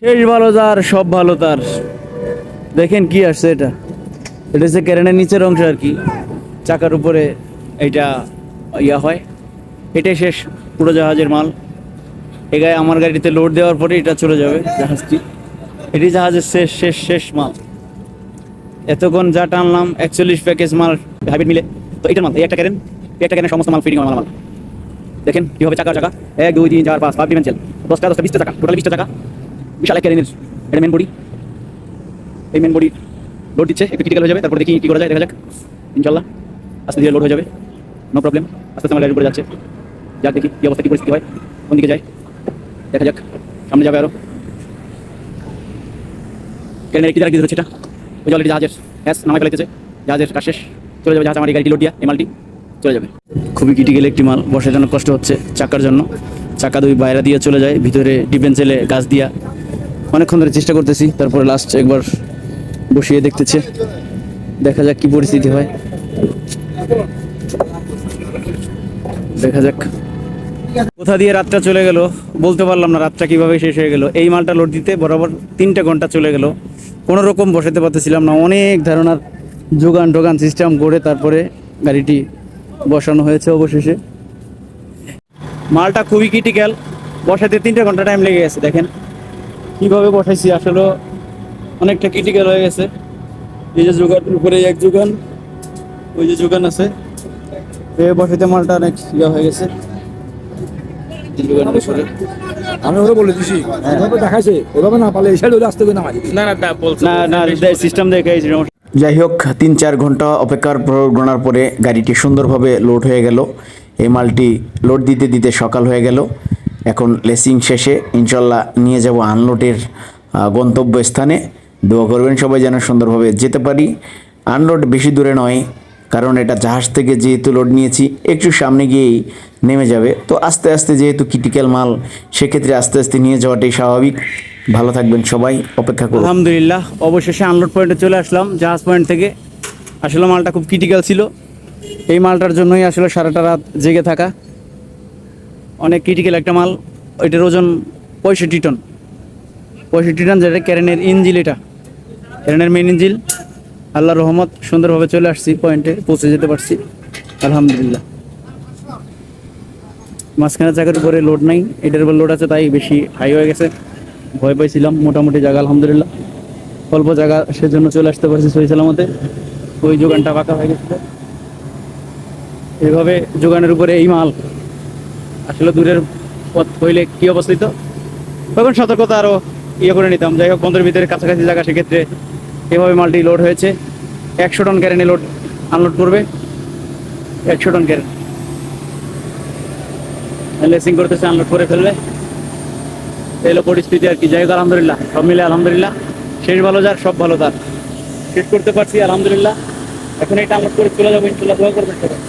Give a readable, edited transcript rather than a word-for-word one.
শেষ ভালো তার সব ভালো তার। দেখেন কি আসছে এটা, এটা হচ্ছে ক্যারেনের নিচের অংশ আর কি, চাকার উপরে এটা ইয়া হয়। এটাই শেষ পুরো জাহাজের মাল। এ গায়ে আমার গাড়িতে লোড দেওয়ার পরে এটা চলে যাবে জাহাজটি। এটি জাহাজের শেষ শেষ শেষ মাল। এতক্ষণ যা টানলাম 41 প্যাকেজ মাল হাইব্রিড মিলে, তো এটার মাল এই একটা ক্যারেন, এই একটা ক্যারেনের সমস্ত মাল ফিটিং মাল। দেখেন কীভাবে চাকা চাকা 1 2 3 4 5 5 ডিমেনশন, 10টা 10টা 20টা চাকা, টোটাল 20টা চাকা। বিশাল এক ক্যারেনের এটা মেন বডি। এই মেন বডি লোড দিচ্ছে, একটু ক্রিটিক্যাল হয়ে যাবে, তারপর দেখি কী করা যায়, দেখা যাক ইনশাল্লাহ। আস্তে ধীরে লোড হয়ে যাবে, নো প্রবলেম। আস্তে আস্তে আমার গাড়ির উপরে যাচ্ছে, যাক দেখি কী অবস্থা, কী পরিস্থিতি হয়, কোন দিকে যায় দেখা যাক। সামনে যাবে আরও ক্যারেনের একটি দ্বারা কি ধরছে, এটা ওই যে অলরেডি জাহাজের নামাই ফেলাইতেছে, জাহাজের কাজ শেষ, চলে যাবে জাহাজ। আমার এই গাড়িটি লোড দিয়া এই মালটি চলে যাবে। খুবই ক্রিটিক্যাল একটি মাল, বসার জন্য কষ্ট হচ্ছে চাকার জন্য। চাকা দুই বাইরে দিয়ে চলে যায়, ভিতরে ডিফেন্সেলে গাছ দিয়া অনেকক্ষণ ধরে চেষ্টা করতেছি, তারপরে লাস্ট একবার বসিয়ে দেখতেছে, দেখা যাক কি পরিস্থিতি হয়, দেখা যাক। কোথা দিয়ে রাতটা চলে গেল বলতে পারলাম না, রাতটা কিভাবে শেষ হয়ে গেল। এই মালটা লোড দিতে বরাবর 3টা ঘন্টা চলে গেল, কোনো রকম বসাতে পারতেছিলাম না। অনেক ধারণার যোগান টোগান সিস্টেম করে তারপরে গাড়িটি বসানো হয়েছে অবশেষে। মালটা খুবই ক্রিটিক্যাল, বসাতে 3টা ঘন্টা টাইম লেগে গেছে। দেখেন কীভাবে বসাইছি, আসলে অনেকটা ক্রিটিক্যাল হয়ে গেছে। এই যে যোগানের উপরে এক যোগান, ওই যে যোগান আছে, বসাইতে মালটা অনেক ইয়ে হয়ে গেছে। আমি ওরা বলে দিছি, এভাবে দেখাইছে, ওভাবে না পারলে এই সাইড হলে আসতে না না সিস্টেম দেখে। যাই হোক 3-4 ঘন্টা অপেক্ষার পর গণার পরে গাড়িটি সুন্দরভাবে লোড হয়ে গেল। এই মালটি লোড দিতে দিতে সকাল হয়ে গেল। এখন লেসিং শেষে ইনশাল্লাহ নিয়ে যাব আনলোডের গন্তব্য স্থানে। দোয়া করবেন সবাই যেন সুন্দরভাবে যেতে পারি। আনলোড বেশি দূরে নয়, কারণ এটা জাহাজ থেকে যেহেতু লোড নিয়েছি একটু সামনে গিয়েই নেমে যাবে। তো আস্তে আস্তে যেহেতু ক্রিটিক্যাল মাল, সেক্ষেত্রে আস্তে আস্তে নিয়ে যাওয়াটাই স্বাভাবিক। ভালো থাকবেন সবাই, অপেক্ষা করুন। আলহামদুলিল্লাহ অবশেষে আনলোড পয়েন্টে চলে আসলাম, জাহাজ পয়েন্ট থেকে। আসলে মালটা খুব ক্রিটিক্যাল ছিল, এই মালটার জন্যই আসলে সারাটা রাত জেগে থাকা। অনেক ক্রিটিক্যাল একটা মাল, ওইটার ওজন 65 টন। 65 টন, যেটা ক্যারেনের ইঞ্জিল, এটা ক্যারেনের মেন ইঞ্জিল। আল্লাহর রহমত সুন্দরভাবে চলে আসছি, পয়েন্টে পৌঁছে যেতে পারছি আলহামদুলিল্লাহ। মাঝখানে জায়গার উপরে লোড নাই, এটার উপর লোড আছে, তাই বেশি হাই হয়ে গেছে, ভয় পাইছিলাম। মোটামুটি জায়গা আলহামদুলিল্লাহ, অল্প জায়গা, সেজন্য চলে আসতে পারছি সহি সালামতে। ওই যোগানটা ফাঁকা হয়ে গেছিল। এইভাবে যোগানের উপরে এই মাল, আসলে দূরের পথ হইলে কি অবস্থিত, তখন সতর্কতা আরও ইয়ে করে নিতাম। যাই হোক বন্ধুর ভিতরে কাছাকাছি জায়গা, সেক্ষেত্রে এভাবে মালটি লোড হয়েছে। 100 টন ক্যারেনে লোড আনলোড করবে, 100 টন ক্যারেন লেসিং করতেছে, আনলোড করে ফেলবে। এলো পরিস্থিতি আর কি। যাই হোক আলহামদুলিল্লাহ, সব মিলে আলহামদুলিল্লাহ। শেষ ভালো যার সব ভালো তার, শেষ করতে পারছি আলহামদুলিল্লাহ। এখন এটা আনলোড করে চলে যাবো ইনশাল্লাহ, দোয়া করবেন সবাই।